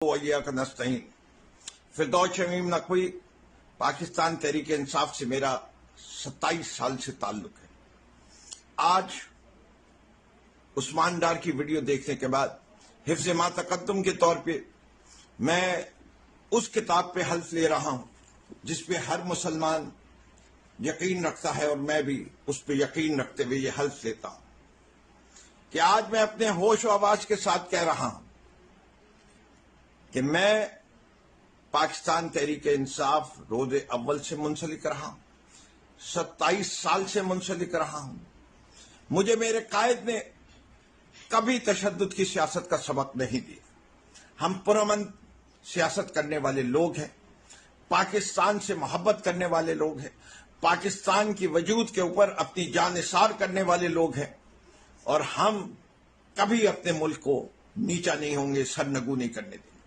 व इय्याका नस्तईन। फिरदौस शमीम नकवी, पाकिस्तान तहरीक इंसाफ से मेरा 27 साल से ताल्लुक है। आज उस्मान डार की वीडियो देखने के बाद हिफ्ज़ मा तक़द्दुम के तौर पे मैं उस किताब पे हल्फ ले रहा हूं जिस पे हर मुसलमान यकीन रखता है, और मैं भी उस पे यकीन रखते हुए ये हल्फ लेता हूं कि आज मैं अपने होश व आवाज के साथ कह रहा हूं कि मैं पाकिस्तान तहरीक इंसाफ रोज़े अव्वल से मुंसलिक रहा हूं, 27 साल से मुंसलिक रहा हूं। मुझे मेरे कायद ने कभी तशद्दुद की सियासत का सबक नहीं दिया। हम पुरअमन सियासत करने वाले लोग हैं, पाकिस्तान से मोहब्बत करने वाले लोग हैं, पाकिस्तान की वजूद के ऊपर अपनी जान निसार करने वाले लोग हैं, और हम कभी अपने मुल्क को नीचा नहीं होंगे, सरनगू नहीं करने देंगे।